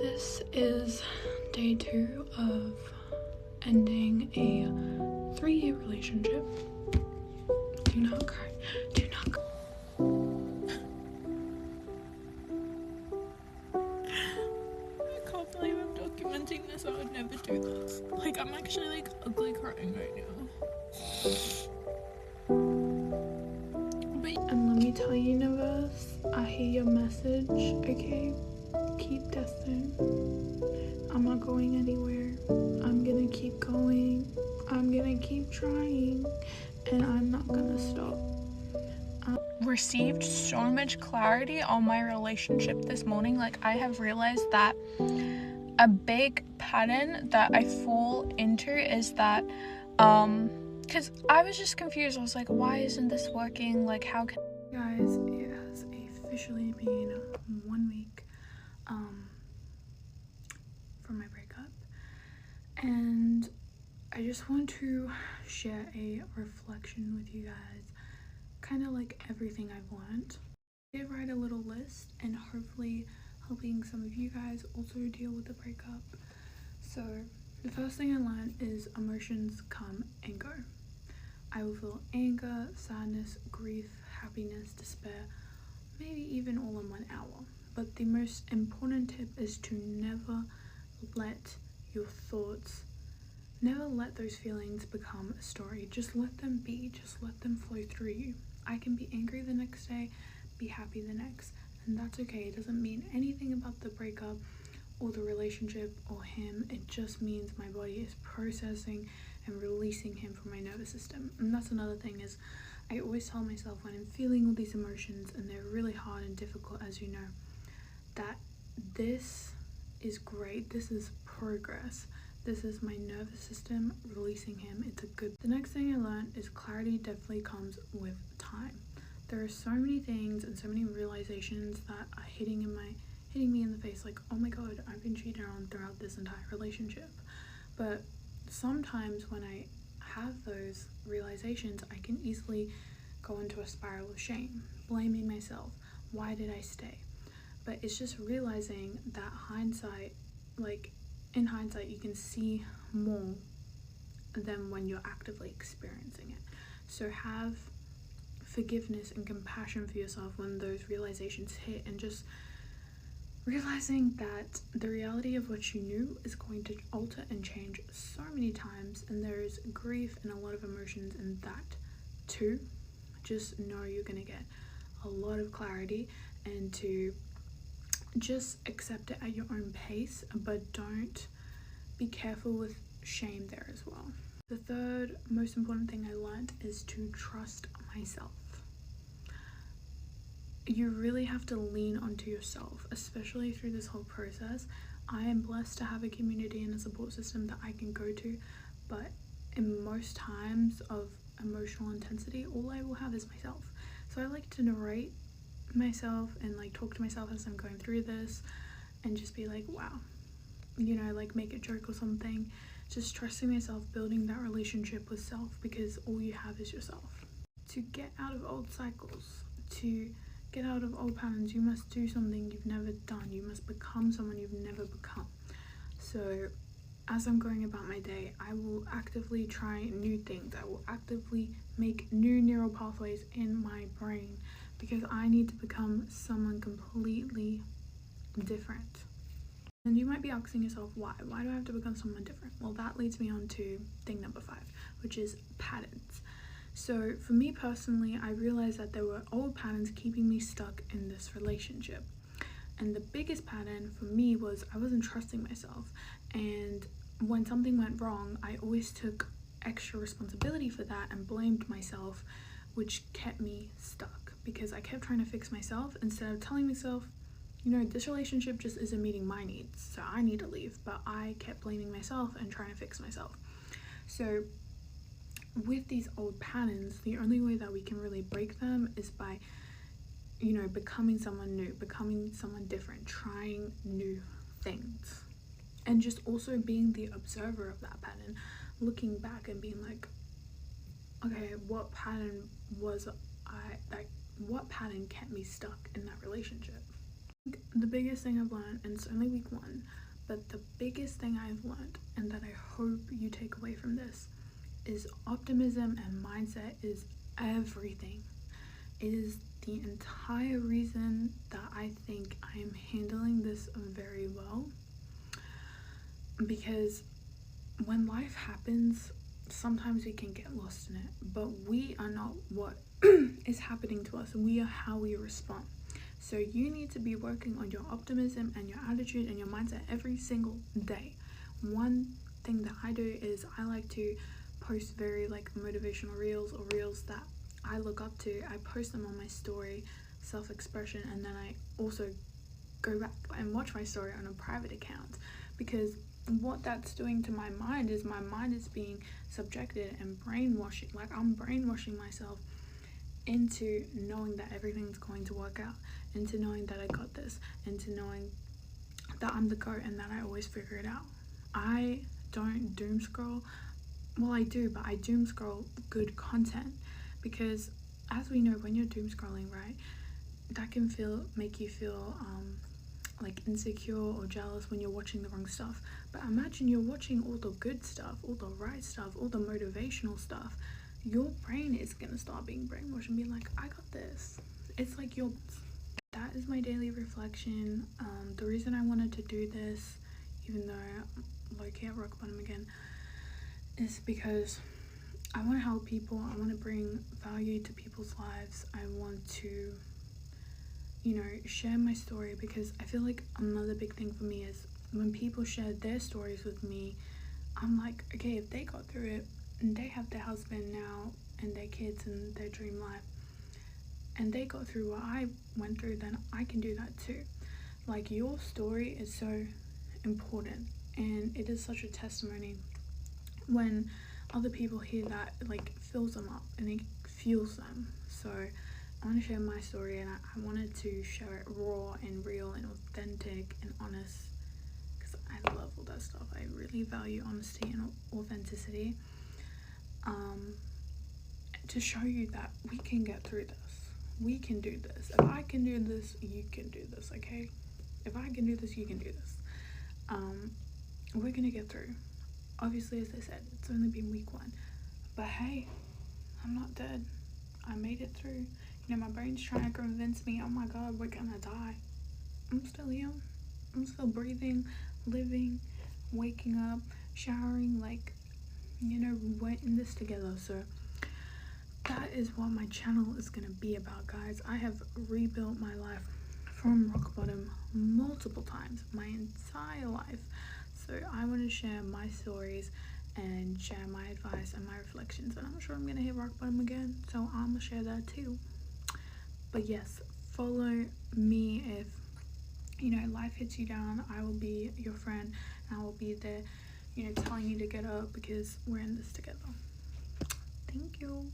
This is day 2 of ending a 3-year relationship. Do not cry. Do not cry. I can't believe I'm documenting this. I would never do this. Like, I'm actually like ugly crying right now. And let me tell you, universe, I hear your message, okay? Keep testing. I'm not going anywhere. I'm gonna keep going. I'm gonna keep trying, and I'm not gonna stop. Received so much clarity on my relationship this morning. Like, I have realized that a big pattern that I fall into is that because I was just confused. I was like, why isn't this working? Like, how can... Guys, it has officially been 1 week from my breakup, and I just want to share a reflection with you guys, kind of like everything I've learned. I did write a little list, and hopefully helping some of you guys also deal with the breakup. So the first thing I learned is emotions come and go. I will feel anger, sadness, grief, happiness, despair, maybe even all in 1 hour. But the most important tip is to never let your thoughts, never let those feelings become a story. Just let them be, just let them flow through you. I can be angry the next day, be happy the next, and that's okay. It doesn't mean anything about the breakup or the relationship or him. It just means my body is processing and releasing him from my nervous system. And that's another thing, is I always tell myself when I'm feeling all these emotions, and they're really hard and difficult, as you know, that this is great. This is progress. This is my nervous system releasing him. It's a good... The next thing I learned is clarity definitely comes with time. There are so many things and so many realizations that are hitting me in the face, like, oh my god, I've been cheated on throughout this entire relationship. But sometimes when I have those realizations, I can easily go into a spiral of shame, blaming myself. Why did I stay? But it's just realizing that hindsight, like in hindsight, you can see more than when you're actively experiencing it. So have forgiveness and compassion for yourself when those realizations hit, and just realizing that the reality of what you knew is going to alter and change so many times, and there's grief and a lot of emotions in that too. Just know you're gonna get a lot of clarity, and to just accept it at your own pace, but don't be careful with shame there as well. The third most important thing I learned is to trust myself. You really have to lean onto yourself, especially through this whole process. I am blessed to have a community and a support system that I can go to, but in most times of emotional intensity, all I will have is myself. So I like to narrate myself and like talk to myself as I'm going through this, and just be like, wow, you know, like make a joke or something. Just trusting myself, building that relationship with self, because all you have is yourself. To get out of old cycles, to get out of old patterns, you must do something you've never done. You must become someone you've never become. So as I'm going about my day, I will actively try new things. I will actively make new neural pathways in my brain, because I need to become someone completely different. And you might be asking yourself, why do I have to become someone different? Well, that leads me on to thing number 5, which is patterns. So for me personally, I realized that there were old patterns keeping me stuck in this relationship. And the biggest pattern for me was I wasn't trusting myself. And when something went wrong, I always took extra responsibility for that and blamed myself, which kept me stuck, because I kept trying to fix myself instead of telling myself, you know, this relationship just isn't meeting my needs, so I need to leave. But I kept blaming myself and trying to fix myself. So with these old patterns, the only way that we can really break them is by, you know, becoming someone new, becoming someone different, trying new things, and just also being the observer of that pattern, looking back and being like, okay, what pattern kept me stuck in that relationship? the biggest thing I've learned, and it's only week 1, but the biggest thing I've learned and that I hope you take away from this is optimism and mindset is everything. It is the entire reason that I think I am handling this very well, because when life happens, sometimes we can get lost in it, but we are not what is happening to us, we are how we respond. So you need to be working on your optimism and your attitude and your mindset every single day. One thing that I do is I like to post very like motivational reels or reels that I look up to. I post them on my story, self-expression, and then I also go back and watch my story on a private account, because what that's doing to my mind is being subjected and brainwashing. Like, I'm brainwashing myself into knowing that everything's going to work out, into knowing that I got this, into knowing that I'm the GOAT and that I always figure it out. I don't doom scroll. Well, I do, but I doom scroll good content, because as we know, when you're doom scrolling, right, that can make you feel like insecure or jealous when you're watching the wrong stuff. But imagine you're watching all the good stuff, all the right stuff, all the motivational stuff. Your brain is gonna start being brainwashed and be like, I got this. It's like that is my daily reflection. The reason I wanted to do this, even though I'm low-key at rock bottom again, is because I want to help people. I want to bring value to people's lives. I want to, share my story, because I feel like another big thing for me is when people share their stories with me, I'm like, okay, if they got through it and they have their husband now and their kids and their dream life, and they got through what I went through, then I can do that too. Like, your story is so important, and it is such a testimony when other people hear that. It like fills them up and it fuels them. So I want to share my story, and I wanted to share it raw and real and authentic and honest, because I love all that stuff. I really value honesty and authenticity, to show you that we can get through this. We can do this. If I can do this, you can do this, okay? If I can do this, you can do this. We're gonna get through. Obviously, as I said, it's only been week 1, but hey, I'm not dead. I made it through. My brain's trying to convince me, oh my god, we're gonna die. I'm still here. I'm still breathing, living, waking up, showering. Like, we're in this together. So that is what my channel is gonna be about, guys. I have rebuilt my life from rock bottom multiple times, my entire life. So I want to share my stories and share my advice and my reflections, and I'm sure I'm gonna hit rock bottom again, so I'm gonna share that too. But yes, follow me if life hits you down. I will be your friend, and I will be there telling you to get up, because we're in this together. Thank you.